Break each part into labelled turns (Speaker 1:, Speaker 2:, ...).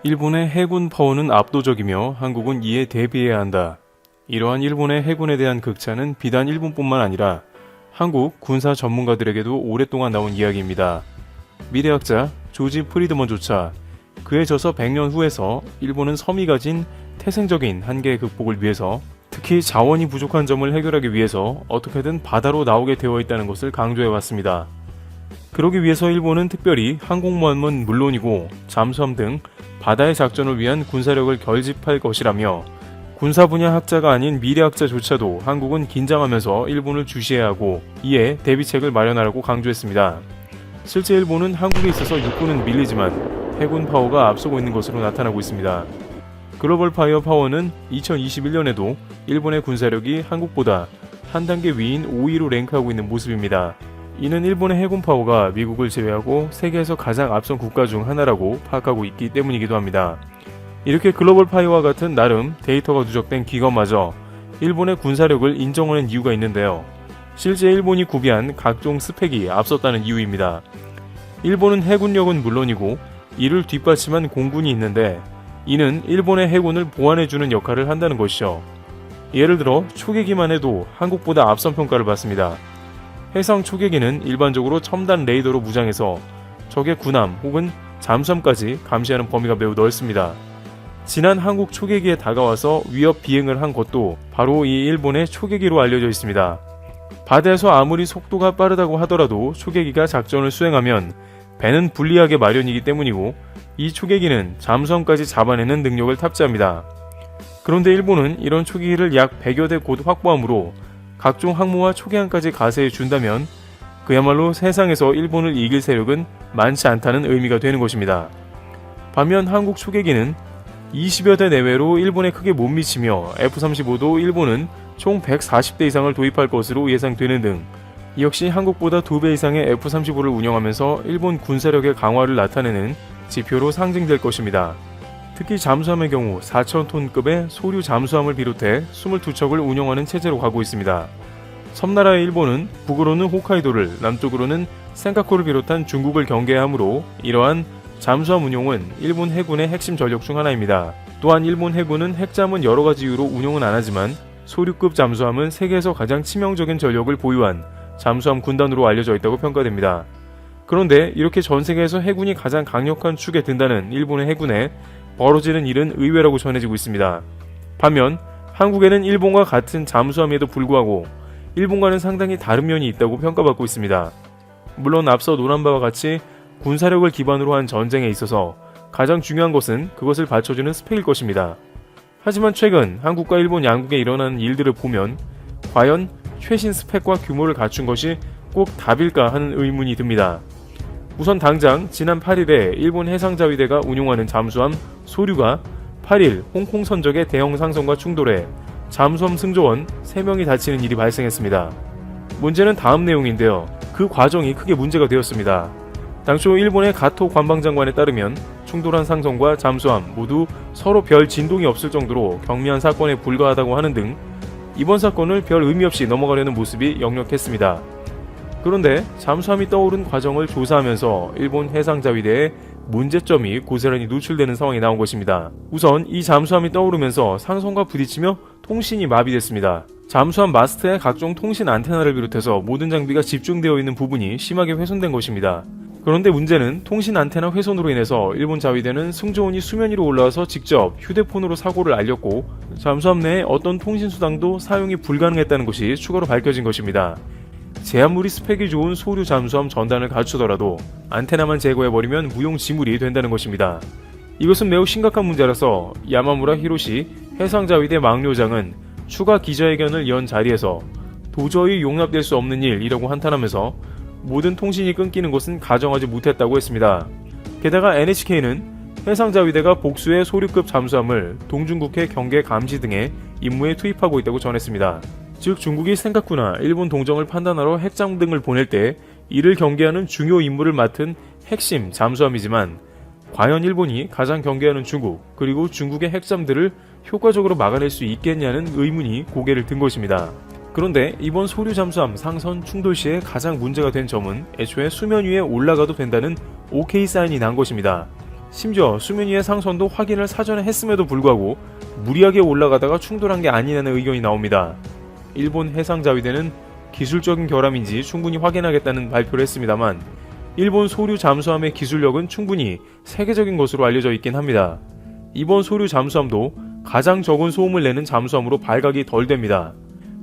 Speaker 1: 일본의 해군 파워는 압도적이며 한국은 이에 대비해야 한다. 이러한 일본의 해군에 대한 극찬은 비단 일본뿐만 아니라 한국 군사 전문가들에게도 오랫동안 나온 이야기입니다. 미래학자 조지 프리드먼조차 그에 져서 100년 후에서 일본은 섬이 가진 태생적인 한계 극복을 위해서 특히 자원이 부족한 점을 해결하기 위해서 어떻게든 바다로 나오게 되어 있다는 것을 강조해왔습니다. 그러기 위해서 일본은 특별히 항공모함은 물론이고 잠수함 등 바다의 작전을 위한 군사력을 결집할 것이라며 군사 분야 학자가 아닌 미래학자조차도 한국은 긴장하면서 일본을 주시해야 하고 이에 대비책을 마련하라고 강조했습니다. 실제 일본은 한국에 있어서 육군은 밀리지만 해군 파워가 앞서고 있는 것으로 나타나고 있습니다. 글로벌 파이어 파워는 2021년에도 일본의 군사력이 한국보다 한 단계 위인 5위로 랭크하고 있는 모습입니다. 이는 일본의 해군 파워가 미국을 제외하고 세계에서 가장 앞선 국가 중 하나라고 파악하고 있기 때문이기도 합니다. 이렇게 글로벌 파이어와 같은 나름 데이터가 누적된 기관마저 일본의 군사력을 인정하는 이유가 있는데요. 실제 일본이 구비한 각종 스펙이 앞섰다는 이유입니다. 일본은 해군력은 물론이고 이를 뒷받침한 공군이 있는데 이는 일본의 해군을 보완해주는 역할을 한다는 것이죠. 예를 들어 초계기만 해도 한국보다 앞선 평가를 받습니다. 해상 초계기는 일반적으로 첨단 레이더로 무장해서 적의 군함 혹은 잠수함까지 감시하는 범위가 매우 넓습니다. 지난 한국 초계기에 다가와서 위협 비행을 한 것도 바로 이 일본의 초계기로 알려져 있습니다. 바다에서 아무리 속도가 빠르다고 하더라도 초계기가 작전을 수행하면 배는 불리하게 마련이기 때문이고 이 초계기는 잠수함까지 잡아내는 능력을 탑재합니다. 그런데 일본은 이런 초계기를 약 100여 대 곧 확보함으로 각종 항모와 초계함까지 가세해 준다면 그야말로 세상에서 일본을 이길 세력은 많지 않다는 의미가 되는 것입니다. 반면 한국 초계기는 20여 대 내외로 일본에 크게 못 미치며 F-35도 일본은 총 140대 이상을 도입할 것으로 예상되는 등 역시 한국보다 2배 이상의 F-35를 운영하면서 일본 군사력의 강화를 나타내는 지표로 상징될 것입니다. 특히 잠수함의 경우 4,000톤급의 소류 잠수함을 비롯해 22척을 운영하는 체제로 가고 있습니다. 섬나라의 일본은 북으로는 홋카이도를, 남쪽으로는 센카쿠를 비롯한 중국을 경계하므로 이러한 잠수함 운용은 일본 해군의 핵심 전력 중 하나입니다. 또한 일본 해군은 핵잠은 여러가지 이유로 운용은 안하지만 소류급 잠수함은 세계에서 가장 치명적인 전력을 보유한 잠수함 군단으로 알려져 있다고 평가됩니다. 그런데 이렇게 전 세계에서 해군이 가장 강력한 축에 든다는 일본의 해군에 벌어지는 일은 의외라고 전해지고 있습니다. 반면 한국에는 일본과 같은 잠수함에도 불구하고 일본과는 상당히 다른 면이 있다고 평가받고 있습니다. 물론 앞서 논한 바와 같이 군사력을 기반으로 한 전쟁에 있어서 가장 중요한 것은 그것을 받쳐주는 스펙일 것입니다. 하지만 최근 한국과 일본 양국에 일어나는 일들을 보면 과연 최신 스펙과 규모를 갖춘 것이 꼭 답일까 하는 의문이 듭니다. 우선 당장 지난 8일에 일본 해상자위대가 운용하는 잠수함 소류가 8일 홍콩 선적의 대형 상선과 충돌해 잠수함 승조원 3명이 다치는 일이 발생했습니다. 문제는 다음 내용인데요. 그 과정이 크게 문제가 되었습니다. 당초 일본의 가토 관방장관에 따르면 충돌한 상선과 잠수함 모두 서로 별 진동이 없을 정도로 경미한 사건에 불과하다고 하는 등 이번 사건을 별 의미 없이 넘어가려는 모습이 역력했습니다. 그런데 잠수함이 떠오른 과정을 조사하면서 일본 해상자위대의 문제점이 고스란히 노출되는 상황이 나온 것입니다. 우선 이 잠수함이 떠오르면서 상선과 부딪히며 통신이 마비됐습니다. 잠수함 마스트에 각종 통신 안테나를 비롯해서 모든 장비가 집중되어 있는 부분이 심하게 훼손된 것입니다. 그런데 문제는 통신 안테나 훼손으로 인해서 일본 자위대는 승조원이 수면 위로 올라와서 직접 휴대폰으로 사고를 알렸고 잠수함 내에 어떤 통신수단도 사용이 불가능했다는 것이 추가로 밝혀진 것입니다. 제 아무리 스펙이 좋은 소류 잠수함 전단을 갖추더라도 안테나만 제거해버리면 무용지물이 된다는 것입니다. 이것은 매우 심각한 문제라서 야마무라 히로시 해상자위대 막료장은 추가 기자회견을 연 자리에서 도저히 용납될 수 없는 일이라고 한탄하면서 모든 통신이 끊기는 것은 가정하지 못했다고 했습니다. 게다가 NHK는 해상자위대가 복수의 소류급 잠수함을 동중국해 경계 감시 등의 임무에 투입하고 있다고 전했습니다. 즉 중국이 센카쿠나 일본 동정을 판단하러 핵잠 등을 보낼 때 이를 경계하는 중요 임무를 맡은 핵심 잠수함이지만 과연 일본이 가장 경계하는 중국 그리고 중국의 핵잠들을 효과적으로 막아낼 수 있겠냐는 의문이 고개를 든 것입니다. 그런데 이번 소류 잠수함 상선 충돌 시에 가장 문제가 된 점은 애초에 수면 위에 올라가도 된다는 OK 사인이 난 것입니다. 심지어 수면 위의 상선도 확인을 사전에 했음에도 불구하고 무리하게 올라가다가 충돌한 게 아니냐는 의견이 나옵니다. 일본 해상자위대는 기술적인 결함인지 충분히 확인하겠다는 발표를 했습니다만 일본 소류 잠수함의 기술력은 충분히 세계적인 것으로 알려져 있긴 합니다. 이번 소류 잠수함도 가장 적은 소음을 내는 잠수함으로 발각이 덜 됩니다.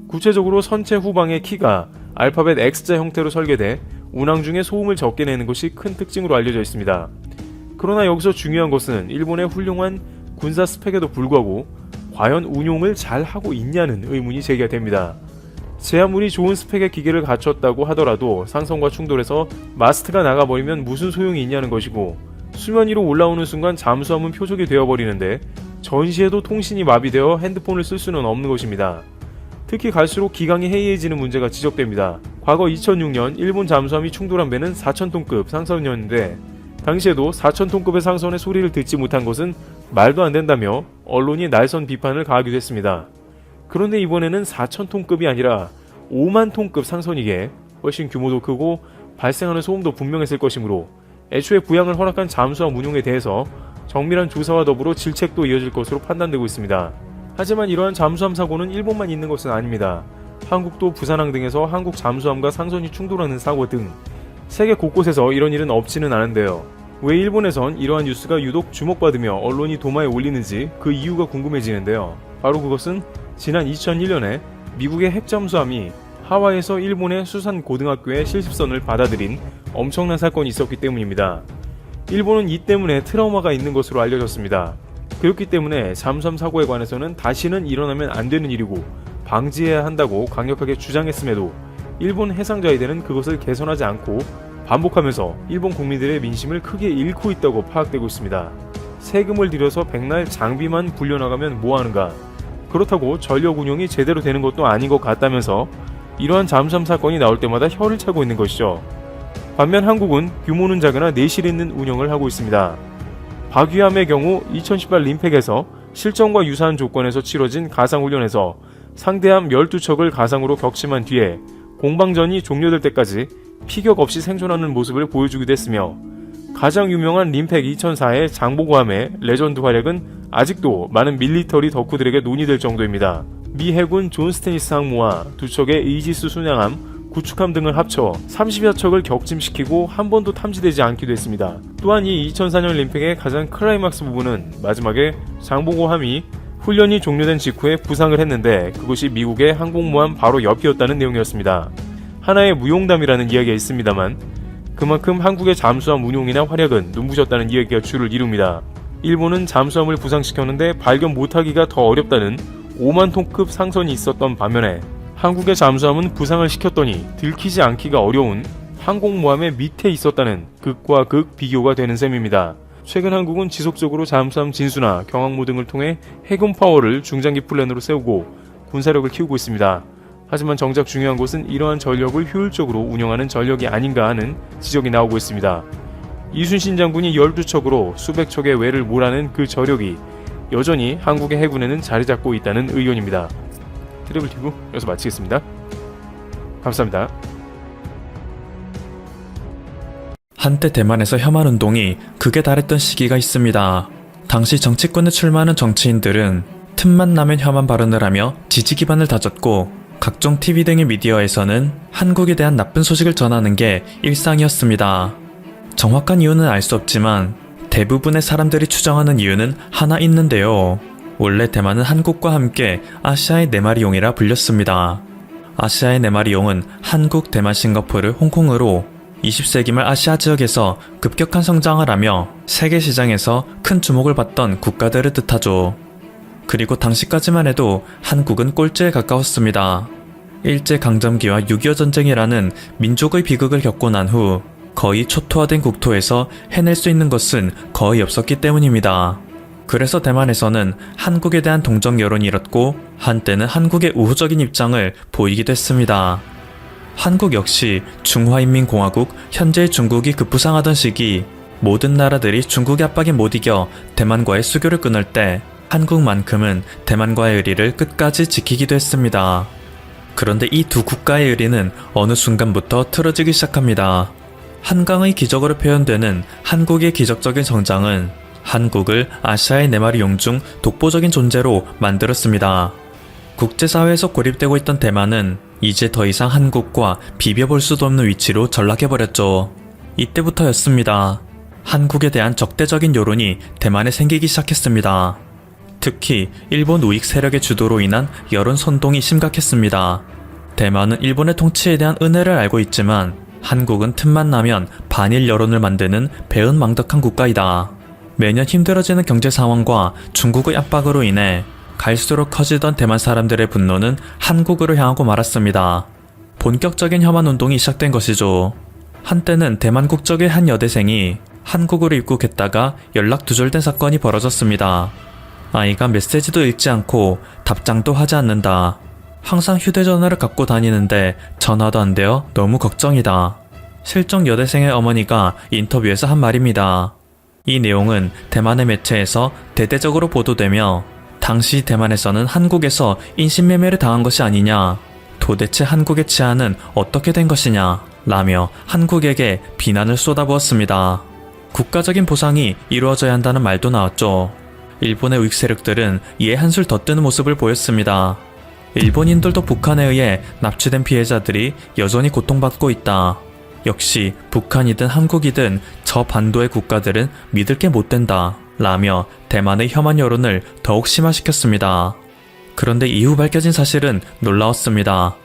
Speaker 1: 구체적으로 선체 후방의 키가 알파벳 X자 형태로 설계돼 운항 중에 소음을 적게 내는 것이 큰 특징으로 알려져 있습니다. 그러나 여기서 중요한 것은 일본의 훌륭한 군사 스펙에도 불구하고 과연 운용을 잘 하고 있냐는 의문이 제기가 됩니다. 제 아무리 좋은 스펙의 기계를 갖췄다고 하더라도 상선과 충돌해서 마스트가 나가버리면 무슨 소용이 있냐는 것이고, 수면 위로 올라오는 순간 잠수함은 표적이 되어버리는데 전시에도 통신이 마비되어 핸드폰을 쓸 수는 없는 것입니다. 특히 갈수록 기강이 해이해지는 문제가 지적됩니다. 과거 2006년 일본 잠수함이 충돌한 배는 4,000톤급 상선이었는데 당시에도 4,000톤급의 상선의 소리를 듣지 못한 것은 말도 안 된다며 언론이 날선 비판을 가하기도 했습니다. 그런데 이번에는 4,000톤급이 아니라 5만 톤급 상선이기에 훨씬 규모도 크고 발생하는 소음도 분명했을 것이므로 애초에 부양을 허락한 잠수함 운용에 대해서 정밀한 조사와 더불어 질책도 이어질 것으로 판단되고 있습니다. 하지만 이러한 잠수함 사고는 일본만 있는 것은 아닙니다. 한국도 부산항 등에서 한국 잠수함과 상선이 충돌하는 사고 등 세계 곳곳에서 이런 일은 없지는 않은데요. 왜 일본에선 이러한 뉴스가 유독 주목받으며 언론이 도마에 올리는지 그 이유가 궁금해지는데요. 바로 그것은 지난 2001년에 미국의 핵잠수함이 하와이에서 일본의 수산 고등학교의 실습선을 받아들인 엄청난 사건이 있었기 때문입니다. 일본은 이 때문에 트라우마가 있는 것으로 알려졌습니다. 그렇기 때문에 잠수함 사고에 관해서는 다시는 일어나면 안 되는 일이고 방지해야 한다고 강력하게 주장했음에도 일본 해상자위대는 그것을 개선하지 않고 반복하면서 일본 국민들의 민심을 크게 잃고 있다고 파악되고 있습니다. 세금을 들여서 백날 장비만 불려나가면 뭐하는가? 그렇다고 전력 운용이 제대로 되는 것도 아닌 것 같다면서 이러한 잠수함 사건이 나올 때마다 혀를 차고 있는 것이죠. 반면 한국은 규모는 작으나 내실 있는 운영을 하고 있습니다. 박위함의 경우 2018 림팩에서 실전과 유사한 조건에서 치러진 가상훈련에서 상대함 12척을 가상으로 격침한 뒤에 공방전이 종료될 때까지 피격 없이 생존하는 모습을 보여주기도 했으며, 가장 유명한 림팩 2004의 장보고함의 레전드 활약은 아직도 많은 밀리터리 덕후들에게 논의될 정도입니다. 미 해군 존 스테니스 항모와 두 척의 이지스 순양함, 구축함 등을 합쳐 30여 척을 격침시키고 한 번도 탐지되지 않기도 했습니다. 또한 이 2004년 림팩의 가장 클라이막스 부분은 마지막에 장보고함이 훈련이 종료된 직후에 부상을 했는데 그것이 미국의 항공모함 바로 옆이었다는 내용이었습니다. 하나의 무용담이라는 이야기가 있습니다만 그만큼 한국의 잠수함 운용이나 활약은 눈부셨다는 이야기가 주를 이룹니다. 일본은 잠수함을 부상시켰는데 발견 못하기가 더 어렵다는 5만 톤급 상선이 있었던 반면에 한국의 잠수함은 부상을 시켰더니 들키지 않기가 어려운 항공모함의 밑에 있었다는 극과 극 비교가 되는 셈입니다. 최근 한국은 지속적으로 잠수함 진수나 경항모 등을 통해 해군 파워를 중장기 플랜으로 세우고 군사력을 키우고 있습니다. 하지만 정작 중요한 것은 이러한 전력을 효율적으로 운영하는 전력이 아닌가 하는 지적이 나오고 있습니다. 이순신 장군이 12척으로 수백 척의 외를 몰아낸 그 저력이 여전히 한국의 해군에는 자리 잡고 있다는 의견입니다. 트래블티브 여기서 마치겠습니다. 감사합니다.
Speaker 2: 한때 대만에서 혐한 운동이 극에 달했던 시기가 있습니다. 당시 정치권에 출마하는 정치인들은 틈만 나면 혐한 발언을 하며 지지 기반을 다졌고, 각종 TV 등의 미디어에서는 한국에 대한 나쁜 소식을 전하는 게 일상이었습니다. 정확한 이유는 알 수 없지만 대부분의 사람들이 추정하는 이유는 하나 있는데요. 원래 대만은 한국과 함께 아시아의 네 마리 용이라 불렸습니다. 아시아의 네 마리 용은 한국, 대만, 싱가포르, 홍콩으로 20세기 말 아시아 지역에서 급격한 성장을 하며 세계 시장에서 큰 주목을 받던 국가들을 뜻하죠. 그리고 당시까지만 해도 한국은 꼴찌에 가까웠습니다. 일제강점기와 6.25 전쟁이라는 민족의 비극을 겪고 난 후 거의 초토화된 국토에서 해낼 수 있는 것은 거의 없었기 때문입니다. 그래서 대만에서는 한국에 대한 동정 여론이 일었고 한때는 한국의 우호적인 입장을 보이기도 했습니다. 한국 역시 중화인민공화국, 현재의 중국이 급부상하던 시기 모든 나라들이 중국의 압박에 못 이겨 대만과의 수교를 끊을 때 한국만큼은 대만과의 의리를 끝까지 지키기도 했습니다. 그런데 이 두 국가의 의리는 어느 순간부터 틀어지기 시작합니다. 한강의 기적으로 표현되는 한국의 기적적인 성장은 한국을 아시아의 네 마리 용 중 독보적인 존재로 만들었습니다. 국제사회에서 고립되고 있던 대만은 이제 더 이상 한국과 비벼볼 수도 없는 위치로 전락해버렸죠. 이때부터였습니다. 한국에 대한 적대적인 여론이 대만에 생기기 시작했습니다. 특히 일본 우익 세력의 주도로 인한 여론 선동이 심각했습니다. 대만은 일본의 통치에 대한 은혜를 알고 있지만 한국은 틈만 나면 반일 여론을 만드는 배은망덕한 국가이다. 매년 힘들어지는 경제 상황과 중국의 압박으로 인해 갈수록 커지던 대만 사람들의 분노는 한국으로 향하고 말았습니다. 본격적인 혐한 운동이 시작된 것이죠. 한때는 대만 국적의 한 여대생이 한국으로 입국했다가 연락 두절된 사건이 벌어졌습니다. 아이가 메시지도 읽지 않고 답장도 하지 않는다. 항상 휴대전화를 갖고 다니는데 전화도 안 돼요. 너무 걱정이다. 실종 여대생의 어머니가 인터뷰에서 한 말입니다. 이 내용은 대만의 매체에서 대대적으로 보도되며 당시 대만에서는 한국에서 인신매매를 당한 것이 아니냐, 도대체 한국의 치안은 어떻게 된 것이냐 라며 한국에게 비난을 쏟아부었습니다. 국가적인 보상이 이루어져야 한다는 말도 나왔죠. 일본의 우익 세력들은 이에 한술 더 뜨는 모습을 보였습니다. 일본인들도 북한에 의해 납치된 피해자들이 여전히 고통받고 있다. 역시 북한이든 한국이든 저 반도의 국가들은 믿을 게 못 된다 라며 대만의 혐한 여론을 더욱 심화시켰습니다. 그런데 이후 밝혀진 사실은 놀라웠습니다.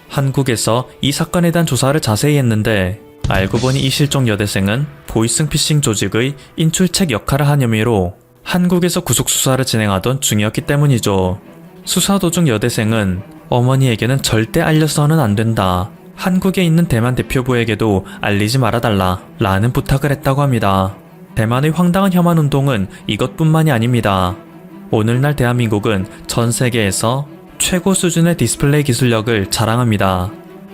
Speaker 2: 한국에서 이 사건에 대한 조사를 자세히 했는데 알고 보니 이 실종 여대생은 보이스피싱 조직의 인출책 역할을 한 혐의로 한국에서 구속수사를 진행하던 중이었기 때문이죠. 수사 도중 여대생은 어머니에게는 절대 알려서는 안 된다. 한국에 있는 대만 대표부에게도 알리지 말아달라 라는 부탁을 했다고 합니다. 대만의 황당한 혐한 운동은 이것뿐만이 아닙니다. 오늘날 대한민국은 전 세계에서 최고 수준의 디스플레이 기술력을 자랑합니다.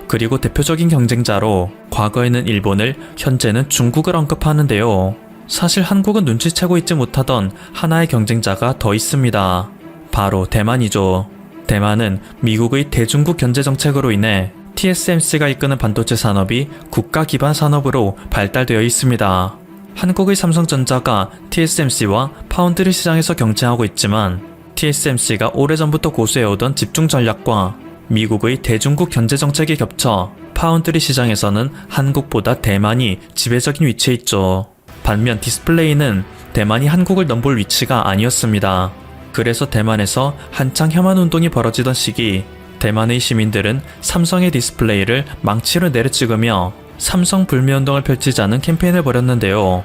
Speaker 2: 그리고 대표적인 경쟁자로 과거에는 일본을, 현재는 중국을 언급하는데요. 사실 한국은 눈치채고 있지 못하던 하나의 경쟁자가 더 있습니다. 바로 대만이죠. 대만은 미국의 대중국 견제 정책으로 인해 TSMC가 이끄는 반도체 산업이 국가 기반 산업으로 발달되어 있습니다. 한국의 삼성전자가 TSMC와 파운드리 시장에서 경쟁하고 있지만 TSMC가 오래전부터 고수해오던 집중 전략과 미국의 대중국 견제 정책이 겹쳐 파운드리 시장에서는 한국보다 대만이 지배적인 위치에 있죠. 반면 디스플레이는 대만이 한국을 넘볼 위치가 아니었습니다. 그래서 대만에서 한창 혐한 운동이 벌어지던 시기 대만의 시민들은 삼성의 디스플레이를 망치로 내려찍으며 삼성 불매운동을 펼치자는 캠페인을 벌였는데요.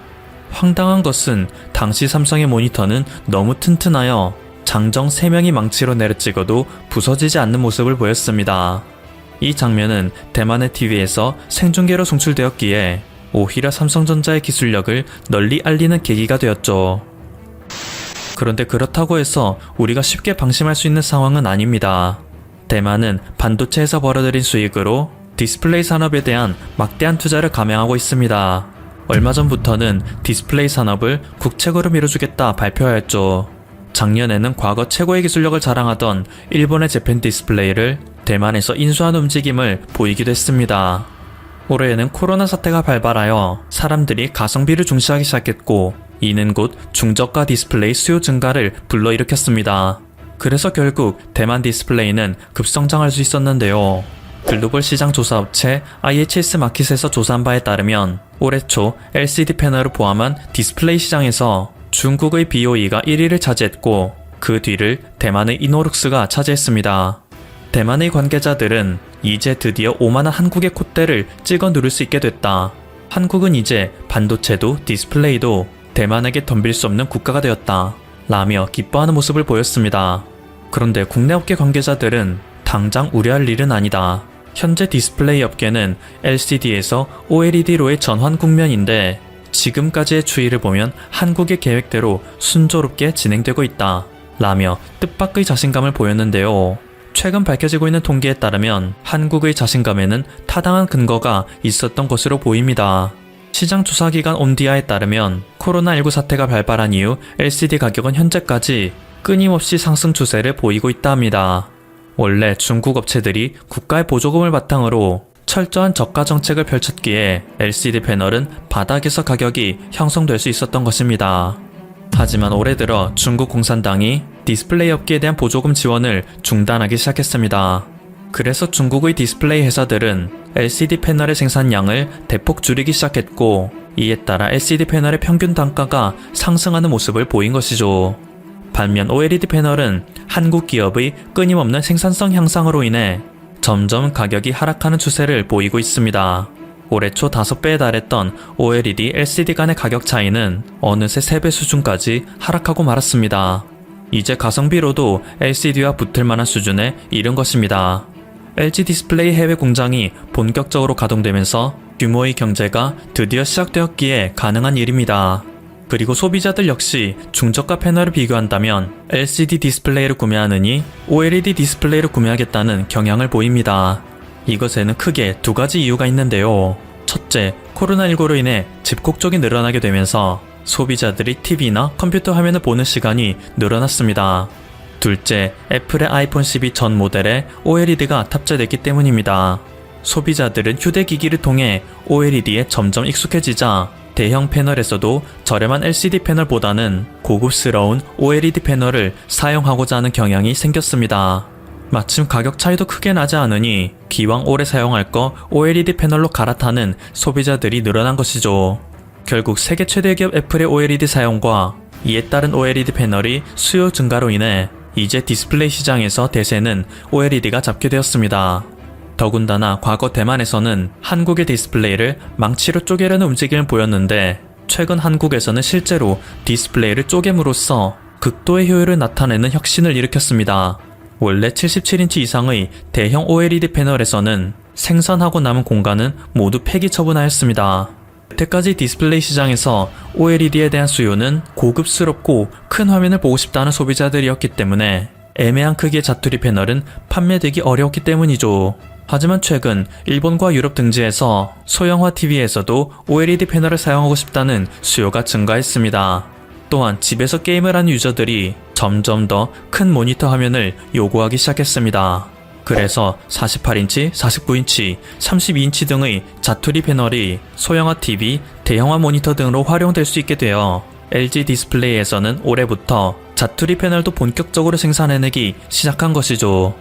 Speaker 2: 황당한 것은 당시 삼성의 모니터는 너무 튼튼하여 장정 3명이 망치로 내려찍어도 부서지지 않는 모습을 보였습니다. 이 장면은 대만의 TV에서 생중계로 송출되었기에 오히려 삼성전자의 기술력을 널리 알리는 계기가 되었죠. 그런데 그렇다고 해서 우리가 쉽게 방심할 수 있는 상황은 아닙니다. 대만은 반도체에서 벌어들인 수익으로 디스플레이 산업에 대한 막대한 투자를 감행하고 있습니다. 얼마 전부터는 디스플레이 산업을 국책으로 밀어주겠다 발표하였죠. 작년에는 과거 최고의 기술력을 자랑하던 일본의 재팬 디스플레이를 대만에서 인수하는 움직임을 보이기도 했습니다. 올해에는 코로나 사태가 발발하여 사람들이 가성비를 중시하기 시작했고 이는 곧 중저가 디스플레이 수요 증가를 불러일으켰습니다. 그래서 결국 대만 디스플레이는 급성장할 수 있었는데요. 글로벌 시장 조사업체 IHS 마켓에서 조사한 바에 따르면 올해 초 LCD 패널을 포함한 디스플레이 시장에서 중국의 BOE가 1위를 차지했고 그 뒤를 대만의 이노룩스가 차지했습니다. 대만의 관계자들은 이제 드디어 오만한 한국의 콧대를 찍어 누를 수 있게 됐다. 한국은 이제 반도체도 디스플레이도 대만에게 덤빌 수 없는 국가가 되었다 라며 기뻐하는 모습을 보였습니다. 그런데 국내 업계 관계자들은 당장 우려할 일은 아니다. 현재 디스플레이 업계는 LCD에서 OLED로의 전환 국면인데 지금까지의 추이를 보면 한국의 계획대로 순조롭게 진행되고 있다 라며 뜻밖의 자신감을 보였는데요. 최근 밝혀지고 있는 통계에 따르면 한국의 자신감에는 타당한 근거가 있었던 것으로 보입니다. 시장 조사기관 온디아에 따르면 코로나19 사태가 발발한 이후 LCD 가격은 현재까지 끊임없이 상승 추세를 보이고 있다 합니다. 원래 중국 업체들이 국가의 보조금을 바탕으로 철저한 저가 정책을 펼쳤기에 LCD 패널은 바닥에서 가격이 형성될 수 있었던 것입니다. 하지만 올해 들어 중국 공산당이 디스플레이 업계에 대한 보조금 지원을 중단하기 시작했습니다. 그래서 중국의 디스플레이 회사들은 LCD 패널의 생산량을 대폭 줄이기 시작했고, 이에 따라 LCD 패널의 평균 단가가 상승하는 모습을 보인 것이죠. 반면 OLED 패널은 한국 기업의 끊임없는 생산성 향상으로 인해 점점 가격이 하락하는 추세를 보이고 있습니다. 올해 초 5배에 달했던 OLED, LCD 간의 가격 차이는 어느새 3배 수준까지 하락하고 말았습니다. 이제 가성비로도 LCD와 붙을 만한 수준에 이른 것입니다. LG 디스플레이 해외 공장이 본격적으로 가동되면서 규모의 경제가 드디어 시작되었기에 가능한 일입니다. 그리고 소비자들 역시 중저가 패널을 비교한다면 LCD 디스플레이를 구매하느니 OLED 디스플레이를 구매하겠다는 경향을 보입니다. 이것에는 크게 2가지 이유가 있는데요. 첫째, 코로나19로 인해 집콕족이 늘어나게 되면서 소비자들이 TV나 컴퓨터 화면을 보는 시간이 늘어났습니다. 둘째, 애플의 아이폰 12 전 모델에 OLED가 탑재됐기 때문입니다. 소비자들은 휴대기기를 통해 OLED에 점점 익숙해지자 대형 패널에서도 저렴한 LCD 패널보다는 고급스러운 OLED 패널을 사용하고자 하는 경향이 생겼습니다. 마침 가격 차이도 크게 나지 않으니 기왕 오래 사용할 거 OLED 패널로 갈아타는 소비자들이 늘어난 것이죠. 결국 세계 최대 기업 애플의 OLED 사용과 이에 따른 OLED 패널이 수요 증가로 인해 이제 디스플레이 시장에서 대세는 OLED가 잡게 되었습니다. 더군다나 과거 대만에서는 한국의 디스플레이를 망치로 쪼개려는 움직임을 보였는데, 최근 한국에서는 실제로 디스플레이를 쪼개므로써 극도의 효율을 나타내는 혁신을 일으켰습니다. 원래 77인치 이상의 대형 OLED 패널에서는 생산하고 남은 공간은 모두 폐기 처분하였습니다. 여태까지 디스플레이 시장에서 OLED에 대한 수요는 고급스럽고 큰 화면을 보고 싶다는 소비자들이었기 때문에 애매한 크기의 자투리 패널은 판매되기 어려웠기 때문이죠. 하지만 최근 일본과 유럽 등지에서 소형화 TV에서도 OLED 패널을 사용하고 싶다는 수요가 증가했습니다. 또한 집에서 게임을 하는 유저들이 점점 더 큰 모니터 화면을 요구하기 시작했습니다. 그래서 48인치, 49인치, 32인치 등의 자투리 패널이 소형화 TV, 대형화 모니터 등으로 활용될 수 있게 되어 LG 디스플레이에서는 올해부터 자투리 패널도 본격적으로 생산해내기 시작한 것이죠.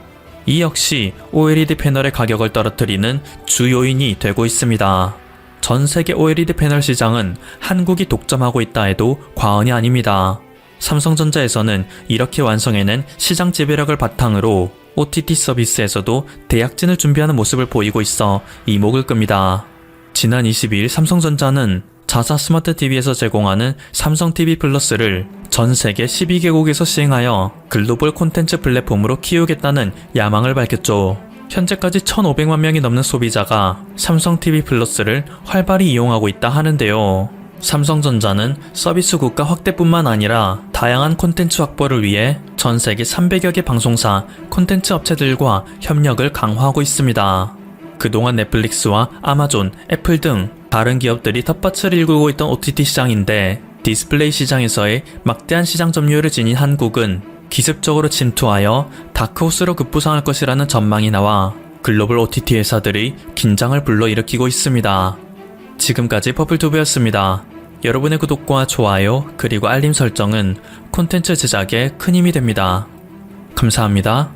Speaker 2: 이 역시 OLED 패널의 가격을 떨어뜨리는 주 요인이 되고 있습니다. 전 세계 OLED 패널 시장은 한국이 독점하고 있다 해도 과언이 아닙니다. 삼성전자에서는 이렇게 완성해낸 시장 지배력을 바탕으로 OTT 서비스에서도 대약진을 준비하는 모습을 보이고 있어 이목을 끕니다. 지난 22일 삼성전자는 자사 스마트 TV에서 제공하는 삼성 TV 플러스를 전 세계 12개국에서 시행하여 글로벌 콘텐츠 플랫폼으로 키우겠다는 야망을 밝혔죠. 현재까지 1,500만 명이 넘는 소비자가 삼성 TV 플러스를 활발히 이용하고 있다 하는데요. 삼성전자는 서비스 국가 확대뿐만 아니라 다양한 콘텐츠 확보를 위해 전 세계 300여 개 방송사, 콘텐츠 업체들과 협력을 강화하고 있습니다. 그동안 넷플릭스와 아마존, 애플 등 다른 기업들이 텃밭을 일구고 있던 OTT 시장인데, 디스플레이 시장에서의 막대한 시장 점유율을 지닌 한국은 기습적으로 침투하여 다크호스로 급부상할 것이라는 전망이 나와 글로벌 OTT 회사들이 긴장을 불러일으키고 있습니다. 지금까지 퍼플투브였습니다. 여러분의 구독과 좋아요 그리고 알림 설정은 콘텐츠 제작에 큰 힘이 됩니다. 감사합니다.